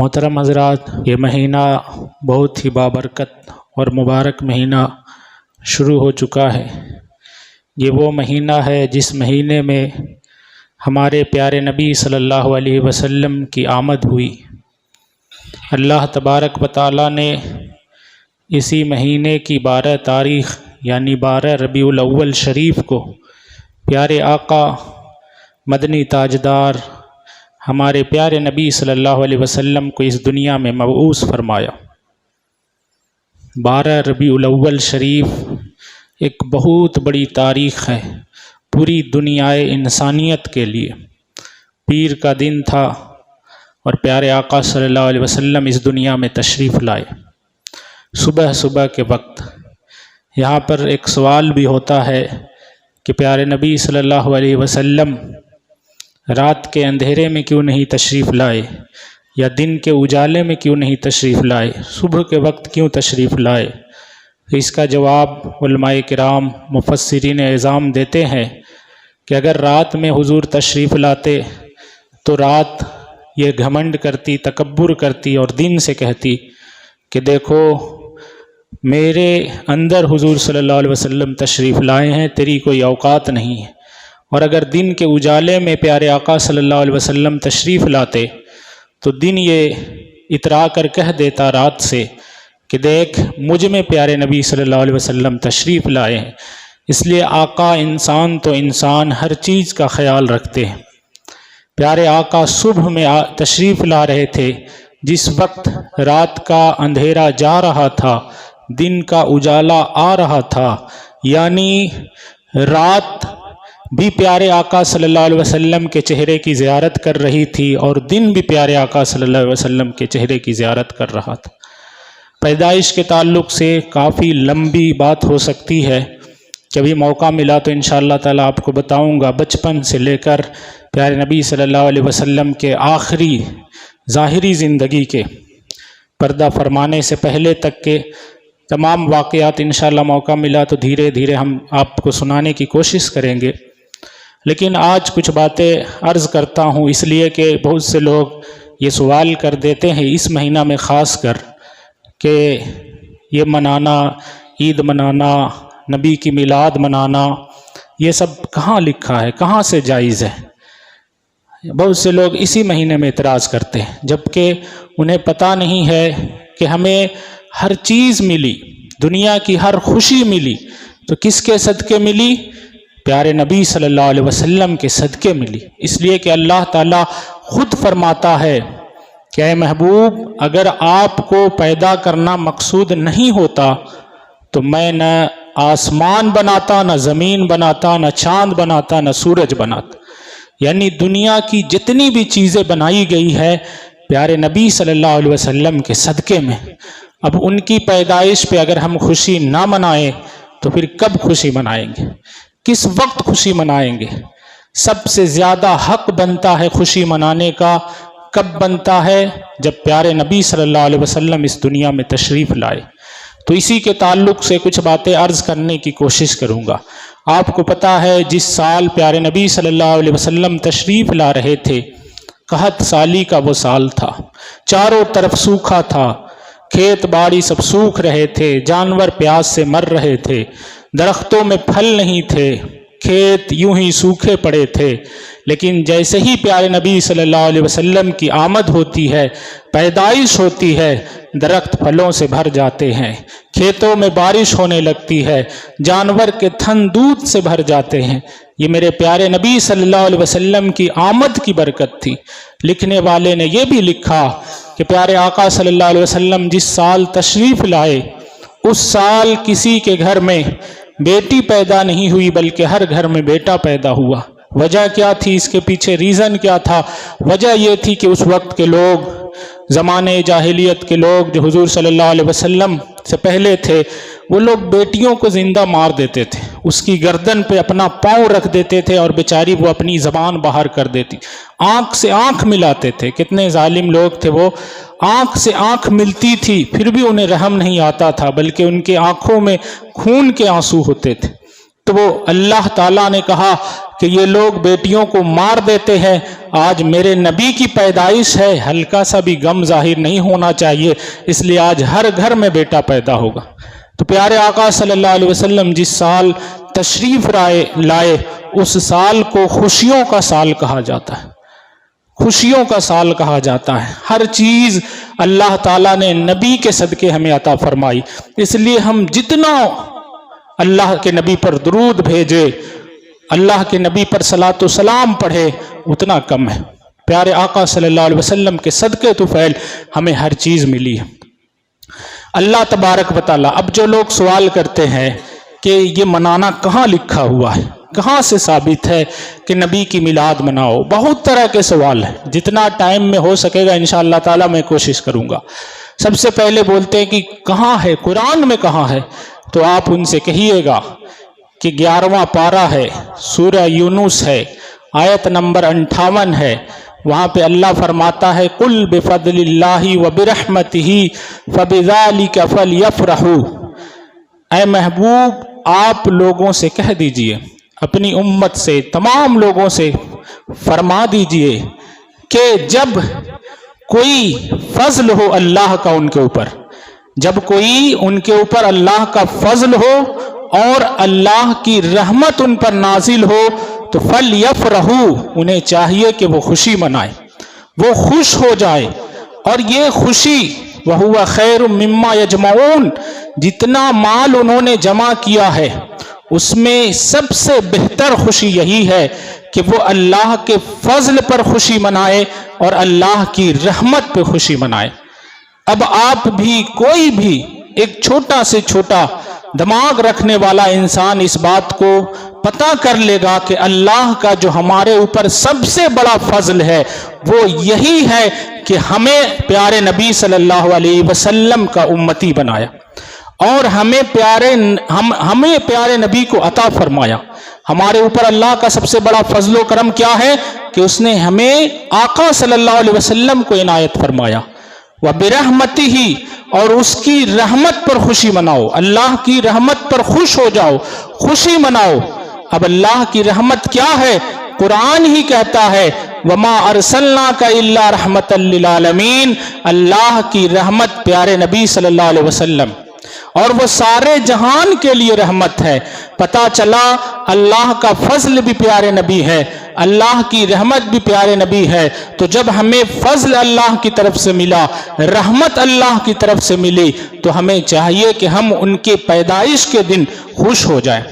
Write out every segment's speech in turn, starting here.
محترم حضرات، یہ مہینہ بہت ہی بابرکت اور مبارک مہینہ شروع ہو چکا ہے۔ یہ وہ مہینہ ہے جس مہینے میں ہمارے پیارے نبی صلی اللہ علیہ وسلم کی آمد ہوئی۔ اللہ تبارک و تعالیٰ نے اسی مہینے کی 12 تاریخ یعنی 12 ربیع الاول شریف کو پیارے آقا مدنی تاجدار ہمارے پیارے نبی صلی اللہ علیہ وسلم کو اس دنیا میں مبعوث فرمایا۔ 12 ربیع الاول شریف ایک بہت بڑی تاریخ ہے پوری دنیائے انسانیت کے لیے۔ پیر کا دن تھا اور پیارے آقا صلی اللہ علیہ وسلم اس دنیا میں تشریف لائے صبح کے وقت۔ یہاں پر ایک سوال بھی ہوتا ہے کہ پیارے نبی صلی اللہ علیہ وسلم رات کے اندھیرے میں کیوں نہیں تشریف لائے، یا دن کے اجالے میں کیوں نہیں تشریف لائے، صبح کے وقت کیوں تشریف لائے؟ اس کا جواب علماء کرام مفسرین اعظام دیتے ہیں کہ اگر رات میں حضور تشریف لاتے تو رات یہ گھمنڈ کرتی، تکبر کرتی اور دن سے کہتی کہ دیکھو میرے اندر حضور صلی اللہ علیہ وسلم تشریف لائے ہیں، تیری کوئی اوقات نہیں ہے۔ اور اگر دن کے اجالے میں پیارے آقا صلی اللہ علیہ وسلم تشریف لاتے تو دن یہ اترا کر کہہ دیتا رات سے کہ دیکھ مجھ میں پیارے نبی صلی اللہ علیہ وسلم تشریف لائے ہیں۔ اس لیے آقا انسان تو انسان ہر چیز کا خیال رکھتے ہیں۔ پیارے آقا صبح میں تشریف لا رہے تھے جس وقت رات کا اندھیرا جا رہا تھا، دن کا اجالا آ رہا تھا، یعنی رات بھی پیارے آقا صلی اللہ علیہ وسلم کے چہرے کی زیارت کر رہی تھی اور دن بھی پیارے آقا صلی اللہ علیہ وسلم کے چہرے کی زیارت کر رہا تھا۔ پیدائش کے تعلق سے کافی لمبی بات ہو سکتی ہے، کبھی موقع ملا تو انشاءاللہ تعالیٰ آپ کو بتاؤں گا۔ بچپن سے لے کر پیارے نبی صلی اللہ علیہ وسلم کے آخری ظاہری زندگی کے پردہ فرمانے سے پہلے تک کے تمام واقعات انشاءاللہ موقع ملا تو دھیرے دھیرے ہم آپ کو سنانے کی کوشش کریں گے۔ لیکن آج کچھ باتیں عرض کرتا ہوں اس لیے کہ بہت سے لوگ یہ سوال کر دیتے ہیں اس مہینہ میں خاص کر کہ یہ منانا، عید منانا، نبی کی میلاد منانا، یہ سب کہاں لکھا ہے، کہاں سے جائز ہے؟ بہت سے لوگ اسی مہینے میں اعتراض کرتے ہیں جبکہ انہیں پتہ نہیں ہے کہ ہمیں ہر چیز ملی، دنیا کی ہر خوشی ملی تو کس کے صدقے ملی؟ پیارے نبی صلی اللہ علیہ وسلم کے صدقے ملی۔ اس لیے کہ اللہ تعالیٰ خود فرماتا ہے کہ اے محبوب اگر آپ کو پیدا کرنا مقصود نہیں ہوتا تو میں نہ آسمان بناتا، نہ زمین بناتا، نہ چاند بناتا، نہ سورج بناتا۔ یعنی دنیا کی جتنی بھی چیزیں بنائی گئی ہے پیارے نبی صلی اللہ علیہ وسلم کے صدقے میں۔ اب ان کی پیدائش پہ اگر ہم خوشی نہ منائیں تو پھر کب خوشی منائیں گے؟ کس وقت خوشی منائیں گے؟ سب سے زیادہ حق بنتا ہے خوشی منانے کا کب بنتا ہے؟ جب پیارے نبی صلی اللہ علیہ وسلم اس دنیا میں تشریف لائے۔ تو اسی کے تعلق سے کچھ باتیں عرض کرنے کی کوشش کروں گا۔ آپ کو پتہ ہے جس سال پیارے نبی صلی اللہ علیہ وسلم تشریف لا رہے تھے قحط سالی کا وہ سال تھا، چاروں طرف سوکھا تھا، کھیت باڑی سب سوکھ رہے تھے، جانور پیاس سے مر رہے تھے، درختوں میں پھل نہیں تھے، کھیت یوں ہی سوکھے پڑے تھے۔ لیکن جیسے ہی پیارے نبی صلی اللہ علیہ وسلم کی آمد ہوتی ہے، پیدائش ہوتی ہے، درخت پھلوں سے بھر جاتے ہیں، کھیتوں میں بارش ہونے لگتی ہے، جانور کے تھن دودھ سے بھر جاتے ہیں۔ یہ میرے پیارے نبی صلی اللہ علیہ وسلم کی آمد کی برکت تھی۔ لکھنے والے نے یہ بھی لکھا کہ پیارے آقا صلی اللہ علیہ وسلم جس سال تشریف لائے اس سال کسی کے گھر میں بیٹی پیدا نہیں ہوئی بلکہ ہر گھر میں بیٹا پیدا ہوا۔ وجہ کیا تھی؟ اس کے پیچھے ریزن کیا تھا؟ وجہ یہ تھی کہ اس وقت کے لوگ، زمانے جاہلیت کے لوگ جو حضور صلی اللہ علیہ وسلم سے پہلے تھے، وہ لوگ بیٹیوں کو زندہ مار دیتے تھے، اس کی گردن پہ اپنا پاؤں رکھ دیتے تھے اور بیچاری وہ اپنی زبان باہر کر دیتی، آنکھ سے آنکھ ملاتے تھے۔ کتنے ظالم لوگ تھے وہ! آنکھ سے آنکھ ملتی تھی پھر بھی انہیں رحم نہیں آتا تھا بلکہ ان کے آنکھوں میں خون کے آنسو ہوتے تھے۔ تو وہ اللہ تعالیٰ نے کہا کہ یہ لوگ بیٹیوں کو مار دیتے ہیں، آج میرے نبی کی پیدائش ہے، ہلکا سا بھی غم ظاہر نہیں ہونا چاہیے، اس لیے آج ہر گھر میں بیٹا پیدا ہوگا۔ تو پیارے آقا صلی اللہ علیہ وسلم جس سال تشریف لائے اس سال کو خوشیوں کا سال کہا جاتا ہے، خوشیوں کا سال کہا جاتا ہے۔ ہر چیز اللہ تعالیٰ نے نبی کے صدقے ہمیں عطا فرمائی، اس لیے ہم جتنا اللہ کے نبی پر درود بھیجے، اللہ کے نبی پر صلاۃ و سلام پڑھے، اتنا کم ہے۔ پیارے آقا صلی اللہ علیہ وسلم کے صدقے طفیل ہمیں ہر چیز ملی ہے۔ اللہ تبارک و تعالیٰ، اب جو لوگ سوال کرتے ہیں کہ یہ منانا کہاں لکھا ہوا ہے، کہاں سے ثابت ہے کہ نبی کی میلاد مناؤ، بہت طرح کے سوال ہیں، جتنا ٹائم میں ہو سکے گا انشاءاللہ تعالیٰ میں کوشش کروں گا۔ سب سے پہلے بولتے ہیں کہ کہاں ہے، قرآن میں کہاں ہے؟ تو آپ ان سے کہیے گا کہ 11واں پارہ ہے، سورہ یونس ہے، آیت نمبر 58 ہے، وہاں پہ اللہ فرماتا ہے قُلْ بِفَضْلِ اللَّهِ وَبِرَحْمَتِهِ فَبِذَلِكَ فَلْيَفْرَحُوا۔ اے محبوب آپ لوگوں سے کہہ دیجئے، اپنی امت سے، تمام لوگوں سے فرما دیجئے کہ جب کوئی فضل ہو اللہ کا ان کے اوپر، جب کوئی ان کے اوپر اللہ کا فضل ہو اور اللہ کی رحمت ان پر نازل ہو تو فَلْيَفْرَحُوا، انہیں چاہیے کہ وہ خوشی منائے، وہ خوش ہو جائے۔ اور یہ خوشی وَهُوَ خَيْرٌ مِّمَّا يَجْمَعُونَ، جتنا مال انہوں نے جمع کیا ہے اس میں سب سے بہتر خوشی یہی ہے کہ وہ اللہ کے فضل پر خوشی منائے اور اللہ کی رحمت پہ خوشی منائے۔ اب آپ بھی، کوئی بھی ایک چھوٹا سے چھوٹا دماغ رکھنے والا انسان اس بات کو پتہ کر لے گا کہ اللہ کا جو ہمارے اوپر سب سے بڑا فضل ہے وہ یہی ہے کہ ہمیں پیارے نبی صلی اللہ علیہ وسلم کا امتی بنایا اور ہمیں پیارے نبی کو عطا فرمایا۔ ہمارے اوپر اللہ کا سب سے بڑا فضل و کرم کیا ہے کہ اس نے ہمیں آقا صلی اللہ علیہ وسلم کو عنایت فرمایا۔ وَبِرَحْمَتِهِ، اور اس کی رحمت پر خوشی مناؤ، اللہ کی رحمت پر خوش ہو جاؤ، خوشی مناؤ۔ اب اللہ کی رحمت کیا ہے؟ قرآن ہی کہتا ہے وَمَا أَرْسَلْنَاكَ إِلَّا رَحْمَةً لِّلْعَالَمِينَ، اللہ کی رحمت پیارے نبی صلی اللہ علیہ وسلم، اور وہ سارے جہان کے لیے رحمت ہے۔ پتہ چلا اللہ کا فضل بھی پیارے نبی ہے، اللہ کی رحمت بھی پیارے نبی ہے۔ تو جب ہمیں فضل اللہ کی طرف سے ملا، رحمت اللہ کی طرف سے ملی، تو ہمیں چاہیے کہ ہم ان کے پیدائش کے دن خوش ہو جائیں۔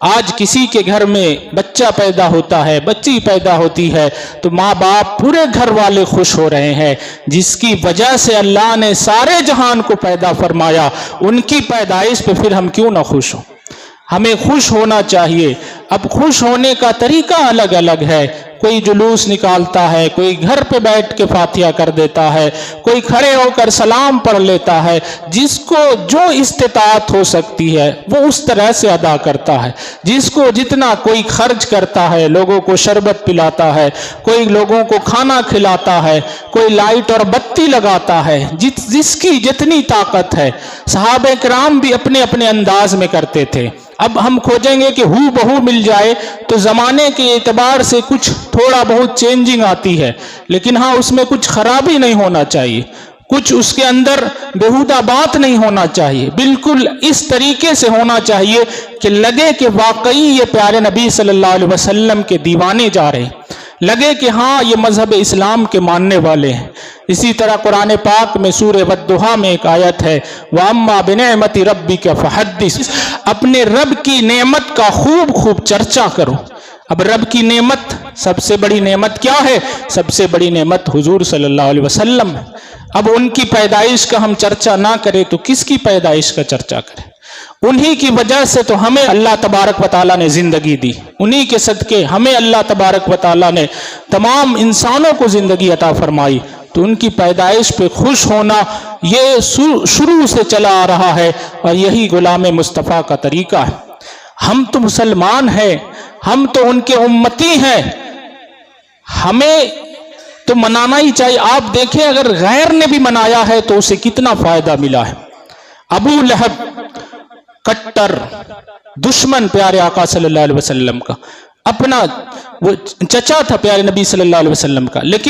آج کسی کے گھر میں بچہ پیدا ہوتا ہے، بچی پیدا ہوتی ہے، تو ماں باپ پورے گھر والے خوش ہو رہے ہیں، جس کی وجہ سے اللہ نے سارے جہان کو پیدا فرمایا، ان کی پیدائش پہ پھر ہم کیوں نہ خوش ہوں؟ ہمیں خوش ہونا چاہیے۔ اب خوش ہونے کا طریقہ الگ الگ ہے، کوئی جلوس نکالتا ہے، کوئی گھر پہ بیٹھ کے فاتحہ کر دیتا ہے، کوئی کھڑے ہو کر سلام پڑھ لیتا ہے، جس کو جو استطاعت ہو سکتی ہے وہ اس طرح سے ادا کرتا ہے، جس کو جتنا، کوئی خرچ کرتا ہے، لوگوں کو شربت پلاتا ہے، کوئی لوگوں کو کھانا کھلاتا ہے، کوئی لائٹ اور بتی لگاتا ہے، جس کی جتنی طاقت ہے۔ صحابہ کرام بھی اپنے اپنے انداز میں کرتے تھے۔ اب ہم کھوجیں گے کہ ہو بہو مل جائے تو زمانے کے اعتبار سے کچھ تھوڑا بہت چینجنگ آتی ہے، لیکن ہاں اس میں کچھ خرابی نہیں ہونا چاہیے، کچھ اس کے اندر بیہودہ بات نہیں ہونا چاہیے، بالکل اس طریقے سے ہونا چاہیے کہ لگے کہ واقعی یہ پیارے نبی صلی اللہ علیہ وسلم کے دیوانے جا رہے ہیں، لگے کہ ہاں یہ مذہب اسلام کے ماننے والے ہیں۔ اسی طرح قرآن پاک میں سورہ والضحیٰ میں ایک آیت ہے وَأَمَّا بِنِعْمَةِ رَبِّكَ فَحَدِّثْ، اپنے رب کی نعمت کا خوب خوب چرچا کرو۔ اب رب کی نعمت، سب سے بڑی نعمت کیا ہے؟ سب سے بڑی نعمت حضور صلی اللہ علیہ وسلم ہے۔ اب ان کی پیدائش کا ہم چرچا نہ کریں تو کس کی پیدائش کا چرچا کریں؟ انہی کی وجہ سے تو ہمیں اللہ تبارک و تعالیٰ نے زندگی دی، انہی کے صدقے ہمیں اللہ تبارک و تعالیٰ نے تمام انسانوں کو زندگی عطا فرمائی۔ تو ان کی پیدائش پہ خوش ہونا یہ شروع سے چلا آ رہا ہے، اور یہی غلام مصطفیٰ کا طریقہ ہے۔ ہم تو مسلمان ہیں، ہم تو ان کے امتی ہیں، ہمیں تو منانا ہی چاہیے۔ آپ دیکھیں اگر غیر نے بھی منایا ہے تو اسے کتنا فائدہ ملا ہے۔ ابو لہب کٹر دشمن پیارے آقا صلی اللہ علیہ وسلم کا، اپنا وہ چچا تھا پیارے نبی صلی اللہ علیہ وسلم کا، لیکن